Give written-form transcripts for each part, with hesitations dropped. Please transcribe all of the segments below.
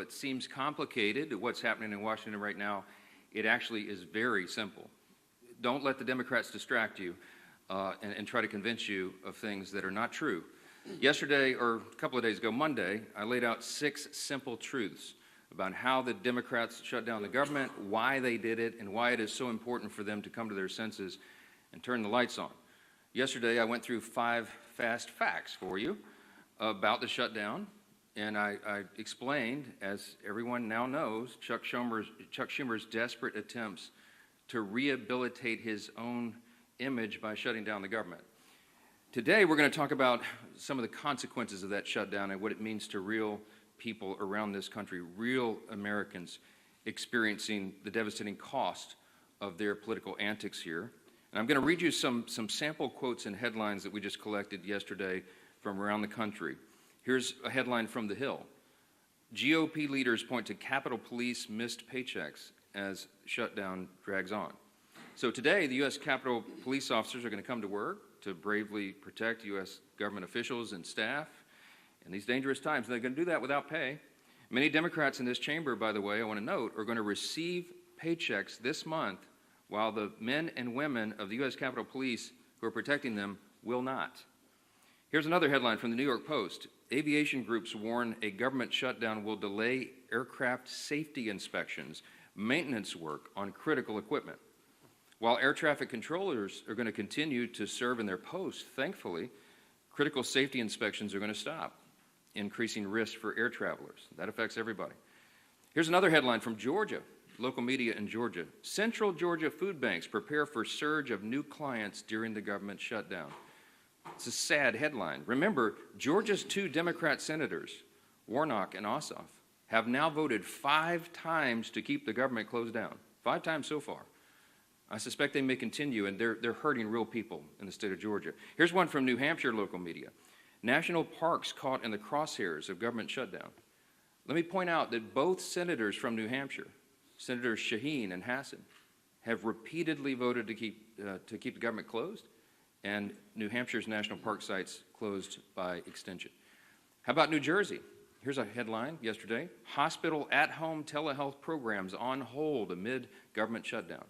it seems complicated, what's happening in Washington right now, it actually is very simple. Don't let the Democrats distract you and try to convince you of things that are not true. Yesterday, or a couple of days ago, Monday, I laid out 6 simple truths about how the Democrats shut down the government, why they did it, and why it is so important for them to come to their senses and turn the lights on. Yesterday, I went through 5 fast facts for you about the shutdown, and I explained, as everyone now knows, Chuck Schumer's desperate attempts to rehabilitate his own image by shutting down the government. Today, we're going to talk about some of the consequences of that shutdown and what it means to real people around this country, real Americans experiencing the devastating cost of their political antics here. And I'm going to read you some sample quotes and headlines that we just collected yesterday from around the country. Here's a headline from The Hill. GOP leaders point to Capitol Police missed paychecks as shutdown drags on. So today, the U.S. Capitol Police officers are going to come to work to bravely protect U.S. government officials and staff in these dangerous times. And they're going to do that without pay. Many Democrats in this chamber, by the way, I want to note, are going to receive paychecks this month while the men and women of the U.S. Capitol Police who are protecting them will not. Here's another headline from the New York Post. Aviation groups warn a government shutdown will delay aircraft safety inspections, maintenance work on critical equipment. While air traffic controllers are going to continue to serve in their posts, thankfully, critical safety inspections are going to stop, increasing risk for air travelers. That affects everybody. Here's another headline from Georgia. Local media in Georgia. Central Georgia food banks prepare for surge of new clients during the government shutdown. It's a sad headline. Remember, Georgia's 2 Democrat senators, Warnock and Ossoff, have now voted 5 times to keep the government closed down. 5 times so far. I suspect they may continue, and they're hurting real people in the state of Georgia. Here's one from New Hampshire local media. National parks caught in the crosshairs of government shutdown. Let me point out that both senators from New Hampshire, Senators Shaheen and Hassan, have repeatedly voted to keep the government closed, and New Hampshire's national park sites closed by extension. How about New Jersey? Here's a headline yesterday. Hospital at-home telehealth programs on hold amid government shutdown.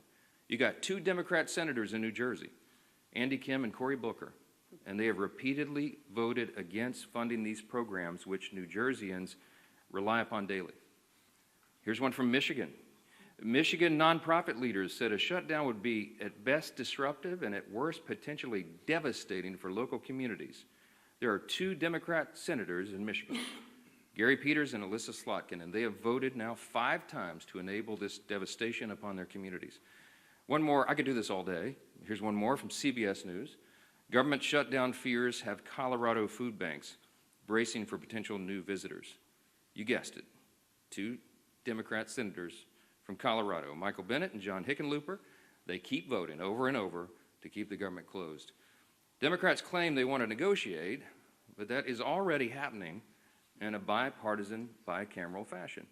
You got 2 Democrat senators in New Jersey, Andy Kim and Cory Booker, and they have repeatedly voted against funding these programs, which New Jerseyans rely upon daily. Here's one from Michigan. Michigan nonprofit leaders said a shutdown would be at best disruptive and at worst potentially devastating for local communities. There are 2 Democrat senators in Michigan, Gary Peters and Alyssa Slotkin, and they have voted now 5 times to enable this devastation upon their communities. One more, I could do this all day. Here's one more from CBS News. Government shutdown fears have Colorado food banks bracing for potential new visitors. You guessed it, 2 Democrat senators from Colorado, Michael Bennet and John Hickenlooper. They keep voting over and over to keep the government closed. Democrats claim they want to negotiate, but that is already happening in a bipartisan, bicameral fashion.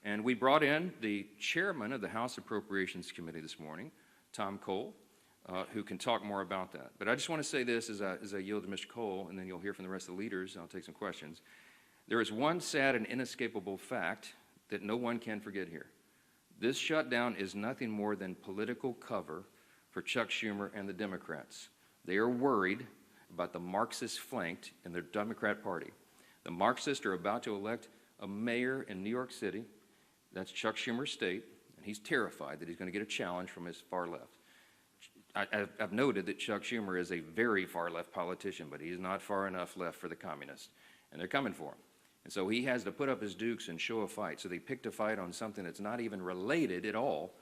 And we brought in the chairman of the House Appropriations Committee this morning, Tom Cole, who can talk more about that. But I just want to say this as I yield to Mr. Cole, and then you'll hear from the rest of the leaders, and I'll take some questions. There is one sad and inescapable fact that no one can forget here. This shutdown is nothing more than political cover for Chuck Schumer and the Democrats. They are worried about the Marxists flanked in their Democrat Party. The Marxists are about to elect a mayor in New York City. That's Chuck Schumer's state, and he's terrified that he's going to get a challenge from his far left. I've noted that Chuck Schumer is a very far left politician, but he's not far enough left for the communists, and they're coming for him. And so he has to put up his dukes and show a fight. So they picked a fight on something that's not even related at all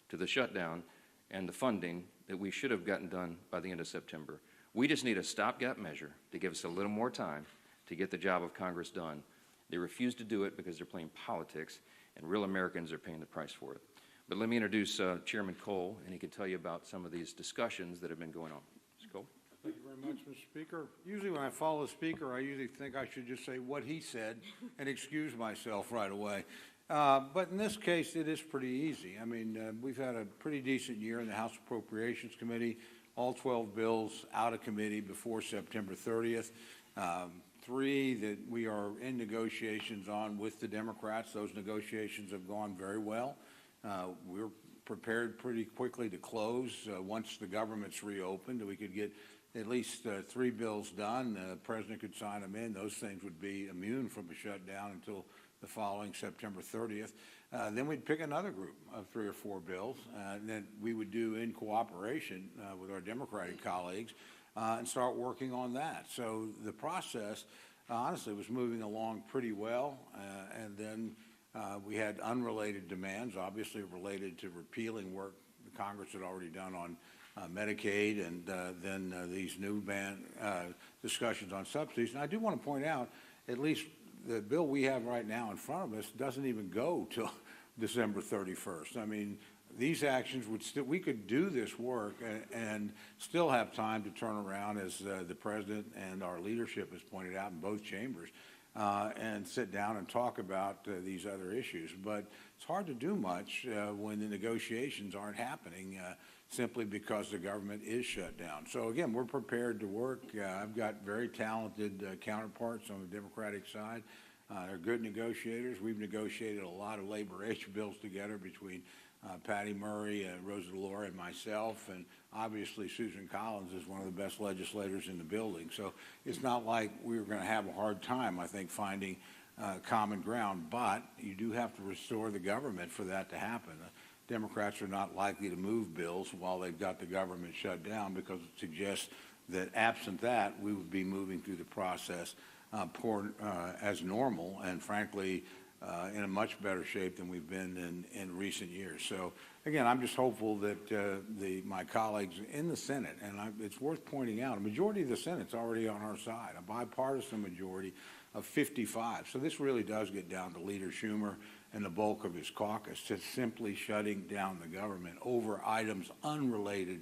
to the shutdown and the funding that we should have gotten done by the end of September. We just need a stopgap measure to give us a little more time to get the job of Congress done. They refuse to do it because they're playing politics, and real Americans are paying the price for it. But let me introduce Chairman Cole, and he can tell you about some of these discussions that have been going on. Mr. Cole? Thank you very much, Mr. Speaker. Usually when I follow the Speaker, I usually think I should just say what he said and excuse myself right away. But in this case, it is pretty easy. I mean, we've had a pretty decent year in the House Appropriations Committee, all 12 bills out of committee before September 30th. three that we are in negotiations on with the Democrats. Those negotiations have gone very well. We're prepared pretty quickly to close once the government's reopened. We could get at least 3 bills done. The president could sign them in. Those things would be immune from a shutdown until the following September 30th. Then we'd pick another group of 3 or 4 bills that we would do in cooperation with our Democratic colleagues and start working on that. So the process, honestly, was moving along pretty well. And then we had unrelated demands, obviously related to repealing work the Congress had already done on Medicaid, and then these new discussions on subsidies. And I do want to point out, at least the bill we have right now in front of us doesn't even go till December 31st. I mean, these actions would still, we could do this work and still have time to turn around, as the president and our leadership has pointed out in both chambers, and sit down and talk about these other issues. But it's hard to do much when the negotiations aren't happening simply because the government is shut down. So again, we're prepared to work. I've got very talented counterparts on the Democratic side. They're good negotiators. We've negotiated a lot of labor issue bills together between Patty Murray, Rosa DeLauro, and myself, and obviously Susan Collins is one of the best legislators in the building. So it's not like we were going to have a hard time, I think, finding common ground, but you do have to restore the government for that to happen. Democrats are not likely to move bills while they've got the government shut down, because it suggests that absent that, we would be moving through the process as normal, and frankly, in a much better shape than we've been in recent years. So again, I'm just hopeful that my colleagues in the Senate, and it's worth pointing out, a majority of the Senate's already on our side, a bipartisan majority of 55. So this really does get down to Leader Schumer and the bulk of his caucus to simply shutting down the government over items unrelated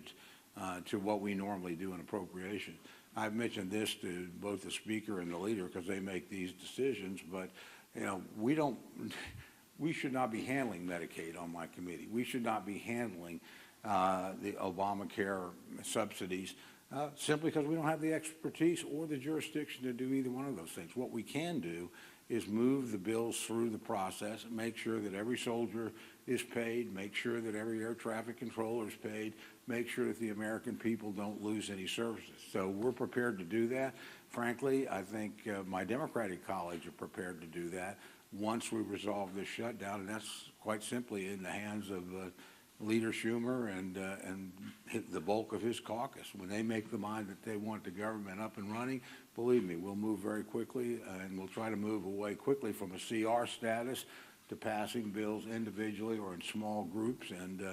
to what we normally do in appropriations. I've mentioned this to both the Speaker and the Leader because they make these decisions, but you know, we should not be handling Medicaid on my committee. We should not be handling the Obamacare subsidies simply because we don't have the expertise or the jurisdiction to do either one of those things. What we can do is move the bills through the process, make sure that every soldier is paid, make sure that every air traffic controller is paid, make sure that the American people don't lose any services. So we're prepared to do that. Frankly, I think my Democratic colleagues are prepared to do that once we resolve this shutdown, and that's quite simply in the hands of Leader Schumer and the bulk of his caucus. When they make the mind that they want the government up and running, believe me, we'll move very quickly, and we'll try to move away quickly from a CR status to passing bills individually or in small groups, and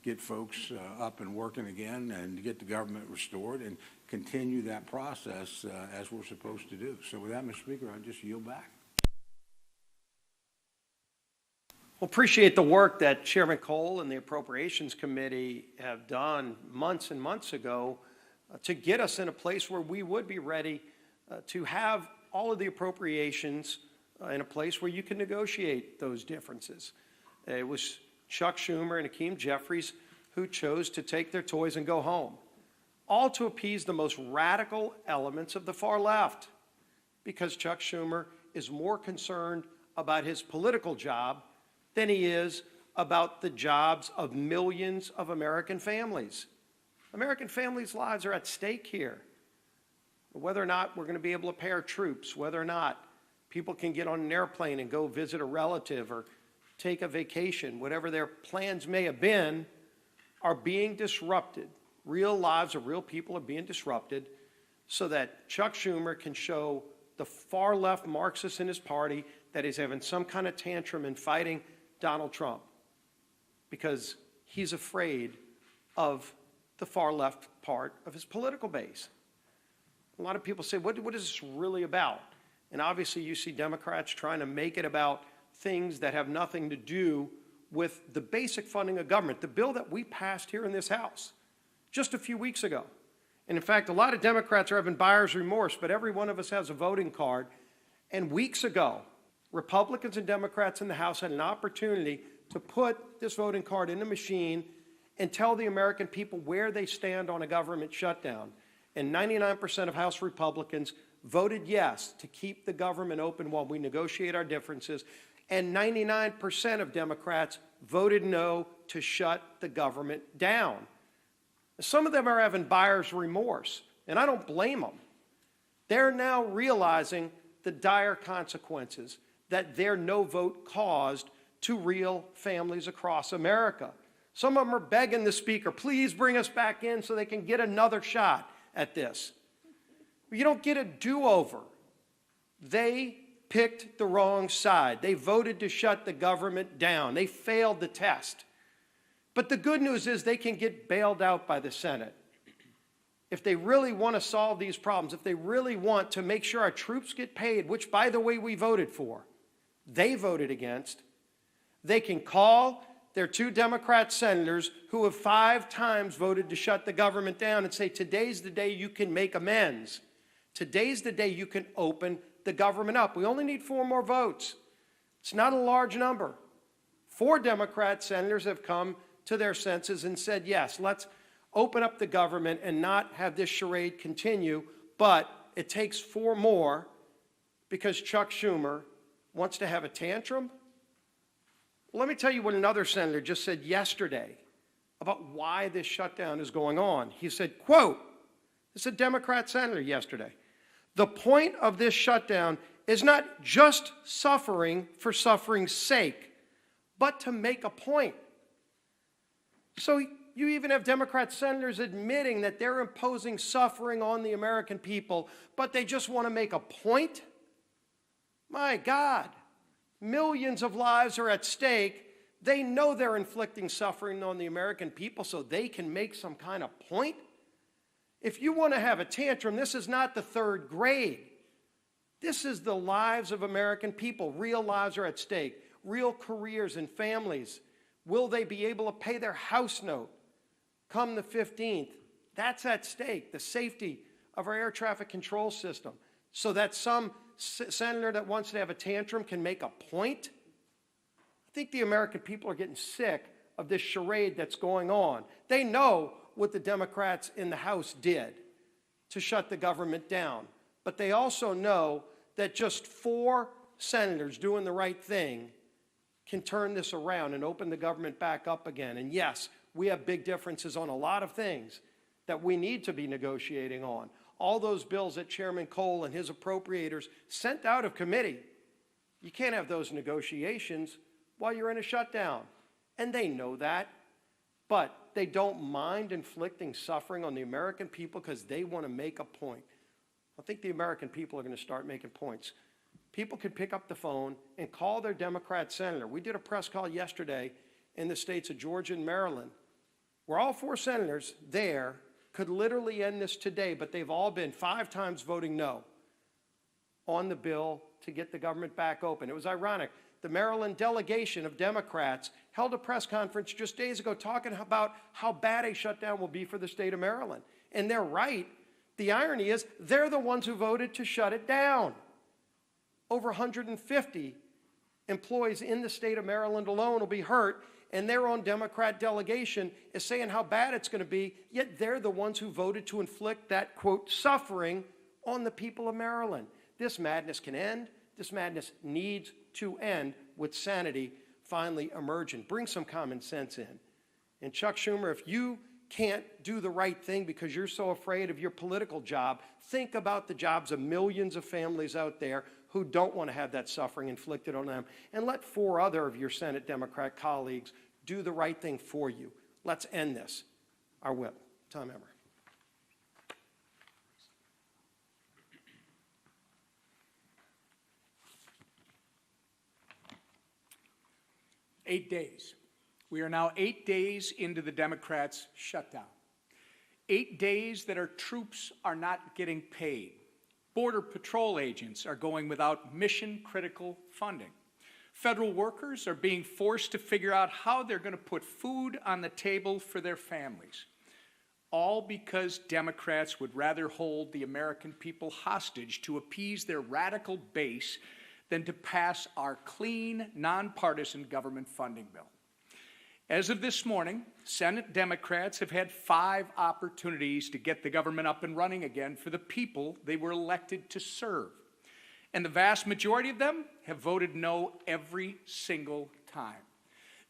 get folks up and working again, and get the government restored and continue that process as we're supposed to do. So with that, Mr. Speaker, I just yield back. Well, appreciate the work that Chairman Cole and the Appropriations Committee have done months and months ago to get us in a place where we would be ready to have all of the appropriations in a place where you can negotiate those differences. It was Chuck Schumer and Hakeem Jeffries who chose to take their toys and go home, all to appease the most radical elements of the far left, because Chuck Schumer is more concerned about his political job than he is about the jobs of millions of American families. American families' lives are at stake here. Whether or not we're going to be able to pay our troops, whether or not people can get on an airplane and go visit a relative or take a vacation, whatever their plans may have been, are being disrupted. Real lives of real people are being disrupted so that Chuck Schumer can show the far left Marxists in his party that he's having some kind of tantrum and fighting Donald Trump because he's afraid of the far left part of his political base. A lot of people say, what is this really about? And obviously you see Democrats trying to make it about things that have nothing to do with the basic funding of government, the bill that we passed here in this House just a few weeks ago. And in fact, a lot of Democrats are having buyer's remorse, but every one of us has a voting card. And weeks ago, Republicans and Democrats in the House had an opportunity to put this voting card in the machine and tell the American people where they stand on a government shutdown. And 99% of House Republicans voted yes to keep the government open while we negotiate our differences, and 99% of Democrats voted no to shut the government down. Some of them are having buyer's remorse, and I don't blame them. They're now realizing the dire consequences that their no vote caused to real families across America. Some of them are begging the speaker, please bring us back in so they can get another shot at this. You don't get a do-over. They picked the wrong side. They voted to shut the government down. They failed the test. But the good news is they can get bailed out by the Senate. If they really want to solve these problems, if they really want to make sure our troops get paid, which, by the way, we voted for, they voted against, they can call their 2 Democrat senators who have 5 times voted to shut the government down and say, today's the day you can make amends. Today's the day you can open the government up. We only need 4 more votes. It's not a large number. 4 Democrat senators have come to their senses and said, yes, let's open up the government and not have this charade continue, but it takes 4 more because Chuck Schumer wants to have a tantrum. Well, let me tell you what another senator just said yesterday about why this shutdown is going on. He said, quote, this is a Democrat senator yesterday, the point of this shutdown is not just suffering for suffering's sake, but to make a point. So you even have Democrat senators admitting that they're imposing suffering on the American people, but they just want to make a point? My God, millions of lives are at stake. They know they're inflicting suffering on the American people so they can make some kind of point? If you want to have a tantrum, this is not the 3rd grade. This is the lives of American people. Real lives are at stake. Real careers and families. Will they be able to pay their house note come the 15th? That's at stake. The safety of our air traffic control system. So that some senator that wants to have a tantrum can make a point? I think the American people are getting sick of this charade that's going on. They know what the Democrats in the House did to shut the government down. But they also know that just 4 senators doing the right thing can turn this around and open the government back up again. And yes, we have big differences on a lot of things that we need to be negotiating on. All those bills that Chairman Cole and his appropriators sent out of committee, you can't have those negotiations while you're in a shutdown. And they know that. But they don't mind inflicting suffering on the American people because they want to make a point. I think the American people are going to start making points. People could pick up the phone and call their Democrat senator. We did a press call yesterday in the states of Georgia and Maryland, where all 4 senators there could literally end this today, but they've all been 5 times voting no on the bill to get the government back open. It was ironic. The Maryland delegation of Democrats held a press conference just days ago talking about how bad a shutdown will be for the state of Maryland. And they're right. The irony is they're the ones who voted to shut it down. Over 150 employees in the state of Maryland alone will be hurt, and their own Democrat delegation is saying how bad it's going to be, yet they're the ones who voted to inflict that, quote, suffering on the people of Maryland. This madness can end. This madness needs to end with sanity finally emerging. Bring some common sense in. And Chuck Schumer, if you can't do the right thing because you're so afraid of your political job, think about the jobs of millions of families out there who don't want to have that suffering inflicted on them. And let 4 other of your Senate Democrat colleagues do the right thing for you. Let's end this. Our whip. Tom Emmer. 8 days. We are now 8 days into the Democrats' shutdown. 8 days that our troops are not getting paid. Border Patrol agents are going without mission-critical funding. Federal workers are being forced to figure out how they're going to put food on the table for their families. All because Democrats would rather hold the American people hostage to appease their radical base than to pass our clean, nonpartisan government funding bill. As of this morning, Senate Democrats have had 5 opportunities to get the government up and running again for the people they were elected to serve. And the vast majority of them have voted no every single time.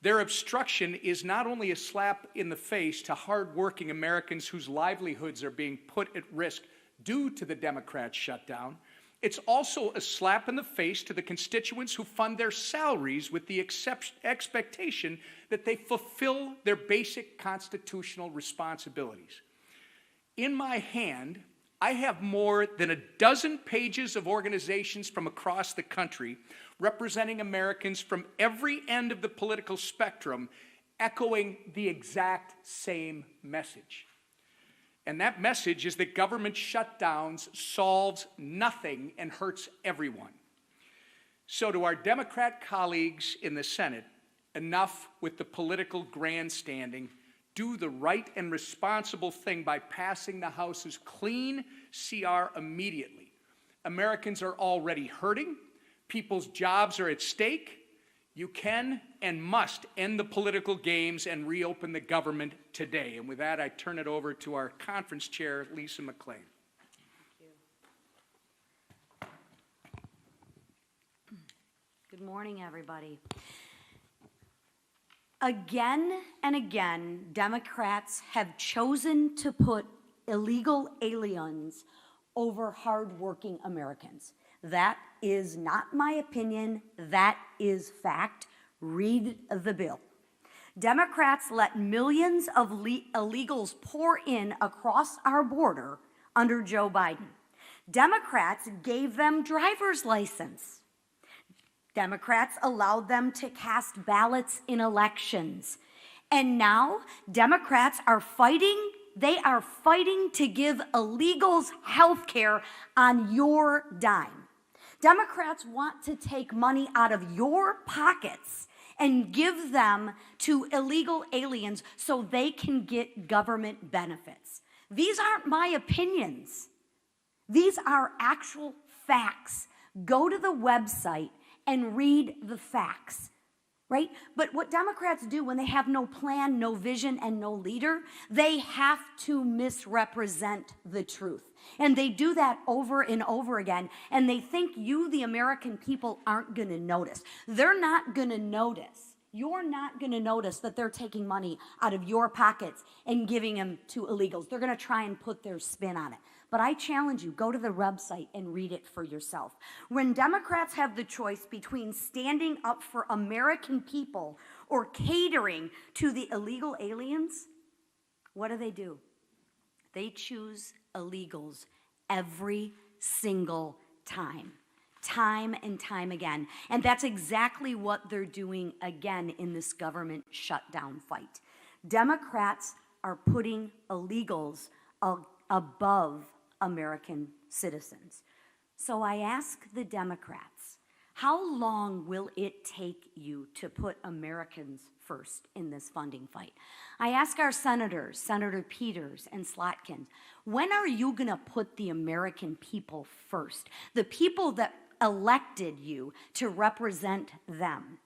Their obstruction is not only a slap in the face to hardworking Americans whose livelihoods are being put at risk due to the Democrats' shutdown, it's also a slap in the face to the constituents who fund their salaries with the expectation that they fulfill their basic constitutional responsibilities. In my hand, I have more than a dozen pages of organizations from across the country representing Americans from every end of the political spectrum, echoing the exact same message. And that message is that government shutdowns solves nothing and hurts everyone. So to our Democrat colleagues in the Senate, enough with the political grandstanding. Do the right and responsible thing by passing the House's clean CR immediately. Americans are already hurting. People's jobs are at stake. You can and must end the political games and reopen the government today. And with that, I turn it over to our conference chair, Lisa McClain. Good morning, everybody. Again and again, Democrats have chosen to put illegal aliens over hardworking Americans. That is not my opinion. That is fact. Read the bill. Democrats let millions of illegals pour in across our border under Joe Biden. Democrats gave them driver's license. Democrats allowed them to cast ballots in elections. And now Democrats are fighting, they are fighting to give illegals health care on your dime. Democrats want to take money out of your pockets and give them to illegal aliens so they can get government benefits. These aren't my opinions. These are actual facts. Go to the website and read the facts, right? But what Democrats do when they have no plan, no vision, and no leader, they have to misrepresent the truth. And they do that over and over again, and they think you, the American people, aren't gonna notice. They're not gonna notice. You're not gonna notice that they're taking money out of your pockets and giving them to illegals. They're gonna try and put their spin on it. But I challenge you, go to the website and read it for yourself. When Democrats have the choice between standing up for American people or catering to the illegal aliens, what do? They choose illegals every single time and time again. And that's exactly what they're doing again in this government shutdown fight. Democrats are putting illegals above American citizens. So I ask the Democrats, how long will it take you to put Americans first in this funding fight? I ask our senators, Senator Peters and Slotkin, when are you going to put the American people first? The people that elected you to represent them.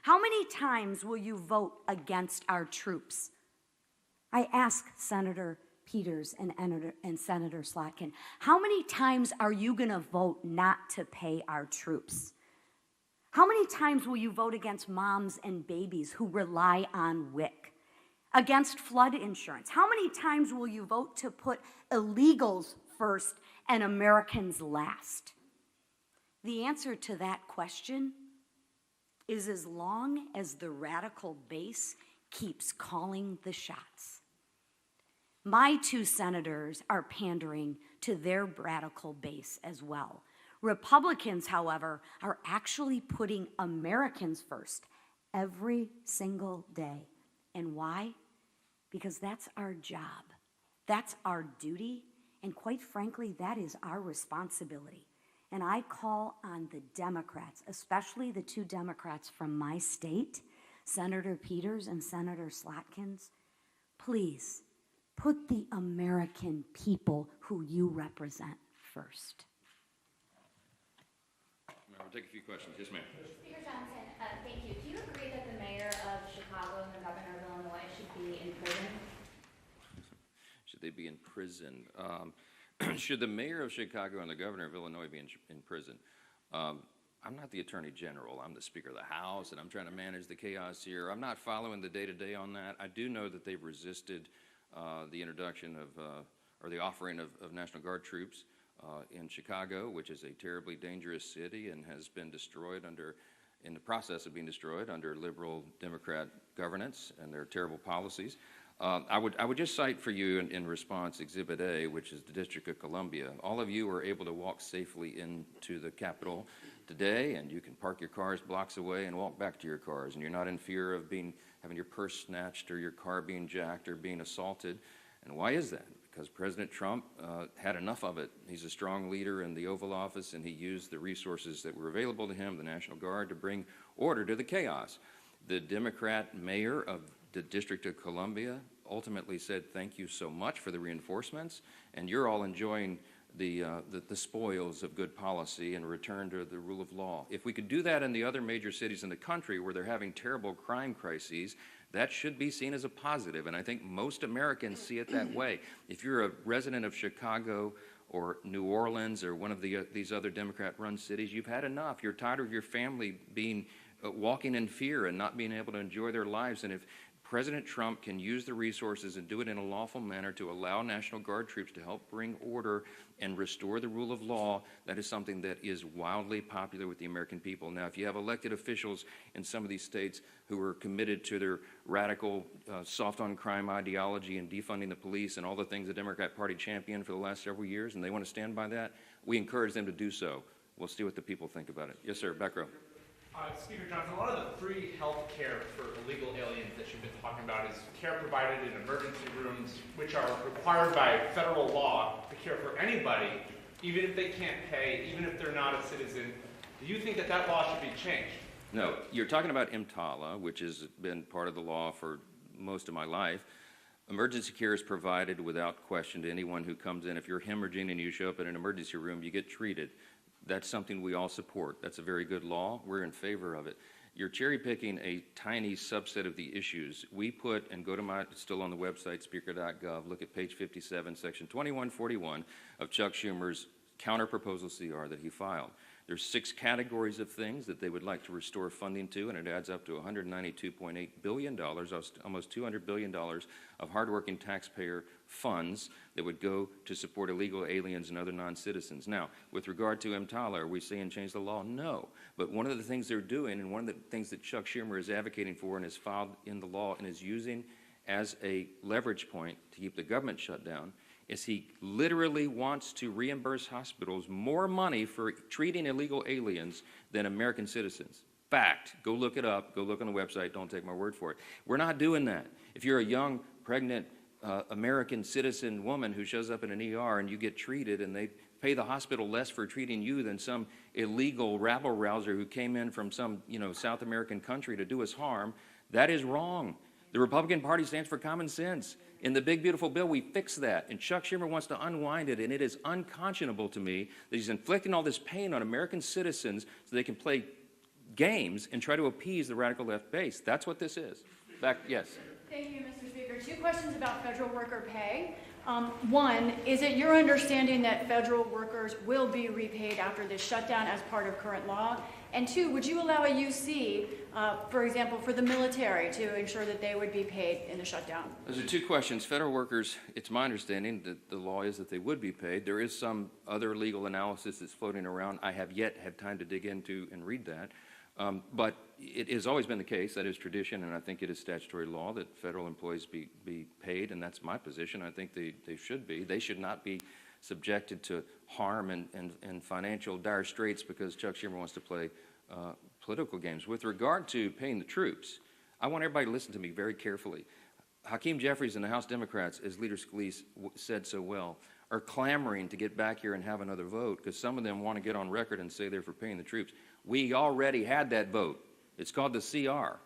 How many times will you vote against our troops? I ask Senator Peters and Senator Slotkin, how many times are you going to vote not to pay our troops? How many times will you vote against moms and babies who rely on WIC? Against flood insurance? How many times will you vote to put illegals first and Americans last? The answer to that question is as long as the radical base keeps calling the shots. My 2 senators are pandering to their radical base as well. Republicans, however, are actually putting Americans first every single day. And why? Because that's our job. That's our duty. And quite frankly, that is our responsibility. And I call on the Democrats, especially the 2 Democrats from my state, Senator Peters and Senator Slotkins, please, put the American people who you represent first. We'll take a few questions. Yes, ma'am. Speaker Johnson, thank you. Do you agree that the mayor of Chicago and the governor be in prison. Should the mayor of Chicago and the governor of Illinois be in prison? I'm not the attorney general. I'm the Speaker of the House, and I'm trying to manage the chaos here. I'm not following the day-to-day on that. I do know that they've resisted the introduction of, or the offering of National Guard troops in Chicago, which is a terribly dangerous city and has been destroyed in the process of being destroyed under liberal Democrat governance and their terrible policies. I would just cite for you in response Exhibit A, which is the District of Columbia. All of you were able to walk safely into the Capitol today, and you can park your cars blocks away and walk back to your cars, and you're not in fear of having your purse snatched or your car being jacked or being assaulted. And why is that? Because President Trump had enough of it. He's a strong leader in the Oval Office, and he used the resources that were available to him, the National Guard, to bring order to the chaos. The Democrat mayor of the District of Columbia ultimately said, thank you so much for the reinforcements, and you're all enjoying the spoils of good policy and return to the rule of law. If we could do that in the other major cities in the country where they're having terrible crime crises, that should be seen as a positive, and I think most Americans see it that way. If you're a resident of Chicago or New Orleans or one of these other Democrat-run cities, you've had enough. You're tired of your family walking in fear and not being able to enjoy their lives, and if President Trump can use the resources and do it in a lawful manner to allow National Guard troops to help bring order and restore the rule of law, that is something that is wildly popular with the American people. Now, if you have elected officials in some of these states who are committed to their radical, soft-on-crime ideology and defunding the police and all the things the Democrat Party championed for the last several years, and they want to stand by that, we encourage them to do so. We'll see what the people think about it. Yes, sir. Back row. Speaker Johnson, a lot of the free health care for illegal aliens that you've been talking about is care provided in emergency rooms, which are required by federal law to care for anybody, even if they can't pay, even if they're not a citizen. Do you think that that law should be changed? No. You're talking about EMTALA, which has been part of the law for most of my life. Emergency care is provided without question to anyone who comes in. If you're hemorrhaging and you show up in an emergency room, you get treated. That's something we all support. That's a very good law. We're in favor of it. You're cherry picking a tiny subset of the issues. We put, and go to it's still on the website, speaker.gov, look at page 57, section 2141 of Chuck Schumer's counter-proposal CR that he filed. There's 6 categories of things that they would like to restore funding to, and it adds up to $192.8 billion, almost $200 billion of hardworking taxpayer funds that would go to support illegal aliens and other non-citizens. Now, with regard to EMTALA, are we saying change the law? No. But one of the things they're doing, and one of the things that Chuck Schumer is advocating for and has filed in the law and is using as a leverage point to keep the government shut down, is he literally wants to reimburse hospitals more money for treating illegal aliens than American citizens. Fact. Go look it up. Go look on the website. Don't take my word for it. We're not doing that. If you're a young, pregnant American citizen woman who shows up in an ER and you get treated and they pay the hospital less for treating you than some illegal rabble-rouser who came in from some, South American country to do us harm, that is wrong. The Republican Party stands for common sense. In the big, beautiful bill, we fix that. And Chuck Schumer wants to unwind it, and it is unconscionable to me that he's inflicting all this pain on American citizens so they can play games and try to appease the radical left base. That's what this is. Back, yes. Thank you, Mr. Speaker. 2 questions about federal worker pay. One, is it your understanding that federal workers will be repaid after this shutdown as part of current law? And 2, would you allow a UC, for example, for the military to ensure that they would be paid in the shutdown? Those are 2 questions. Federal workers, it's my understanding that the law is that they would be paid. There is some other legal analysis that's floating around. I have yet had time to dig into and read that. But it has always been the case, that is tradition, and I think it is statutory law that federal employees be paid, and that's my position. I think they should be. They should not be subjected to harm and financial dire straits because Chuck Schumer wants to play political games. With regard to paying the troops, I want everybody to listen to me very carefully. Hakeem Jeffries and the House Democrats, as Leader Scalise said so well, are clamoring to get back here and have another vote because some of them want to get on record and say they're for paying the troops. We already had that vote. It's called the CR.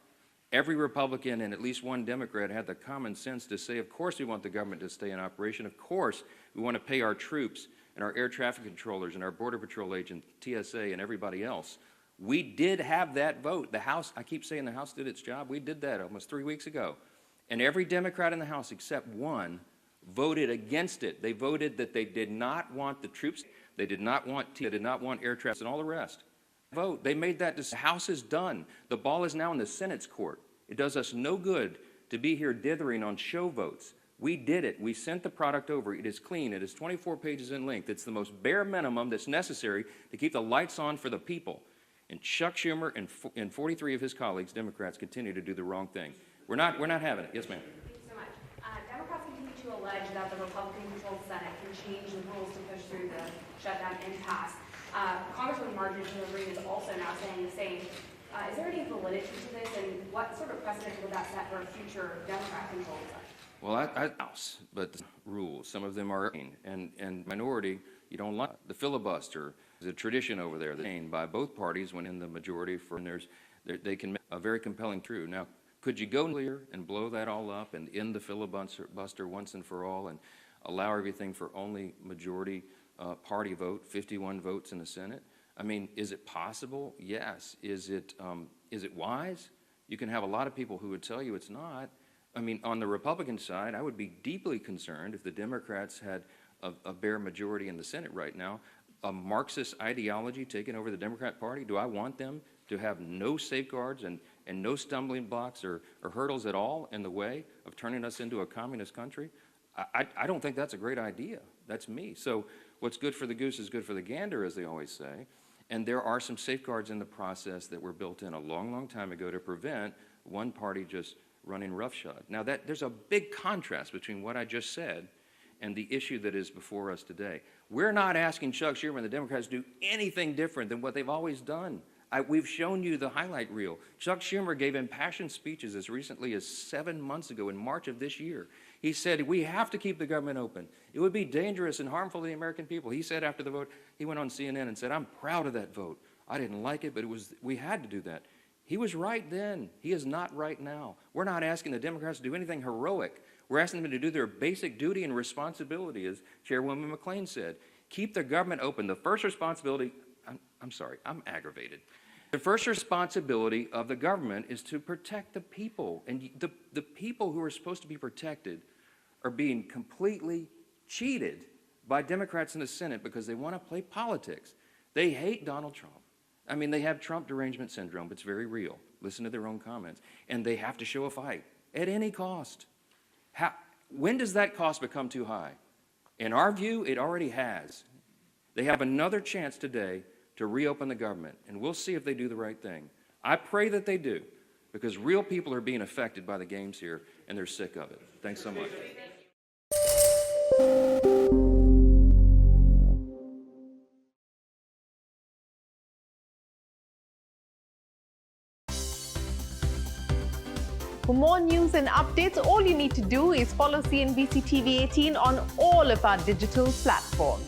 Every Republican and at least one Democrat had the common sense to say, of course we want the government to stay in operation. Of course we want to pay our troops and our air traffic controllers and our Border Patrol agents, TSA, and everybody else. We did have that vote. The House, I keep saying the House did its job. We did that almost 3 weeks ago. And every Democrat in the House except one voted against it. They voted that they did not want the troops, they did not want air traffic, and all the rest. Vote. They made that decision. The House is done. The ball is now in the Senate's court. It does us no good to be here dithering on show votes. We did it. We sent the product over. It is clean. It is 24 pages in length. It's the most bare minimum that's necessary to keep the lights on for the people. And Chuck Schumer and 43 of his colleagues, Democrats, continue to do the wrong thing. We're not having it. Yes, ma'am. Thank you so much. Democrats continue to allege that the Republican-controlled Senate can change the rules to push through the shutdown impasse. Congresswoman Marjorie Taylor Greene is also now saying the same. Is there any validity to this, and what sort of precedent would that set for a future Democrat-controlled Senate? Well, House, but the rules, some of them are, and minority, you don't like. The filibuster is a tradition over there that's by both parties when in the majority, they can make a very compelling truth. Now, could you go clear and blow that all up and end the filibuster once and for all and allow everything for only majority party vote, 51 votes in the Senate? I mean, is it possible? Yes. Is it wise? You can have a lot of people who would tell you it's not. I mean, on the Republican side, I would be deeply concerned if the Democrats had a bare majority in the Senate right now, a Marxist ideology taking over the Democrat Party. Do I want them to have no safeguards and no stumbling blocks or hurdles at all in the way of turning us into a communist country? I don't think that's a great idea. That's me. So what's good for the goose is good for the gander, as they always say. And there are some safeguards in the process that were built in a long, long time ago to prevent one party just running roughshod. Now, there's a big contrast between what I just said and the issue that is before us today. We're not asking Chuck Schumer and the Democrats to do anything different than what they've always done. We've shown you the highlight reel. Chuck Schumer gave impassioned speeches as recently as 7 months ago in March of this year. He said, we have to keep the government open. It would be dangerous and harmful to the American people. He said after the vote, he went on CNN and said, I'm proud of that vote. I didn't like it, but we had to do that. He was right then. He is not right now. We're not asking the Democrats to do anything heroic. We're asking them to do their basic duty and responsibility, as Chairwoman McClain said. Keep the government open. The first responsibility, I'm sorry, I'm aggravated. The first responsibility of the government is to protect the people. And the people who are supposed to be protected are being completely cheated by Democrats in the Senate because they want to play politics. They hate Donald Trump. I mean, they have Trump derangement syndrome. It's very real. Listen to their own comments. And they have to show a fight at any cost. When does that cost become too high? In our view, it already has. They have another chance today to reopen the government, and we'll see if they do the right thing. I pray that they do, because real people are being affected by the games here, and they're sick of it. Thanks so much. For more news and updates, all you need to do is follow CNBC TV 18 on all of our digital platforms.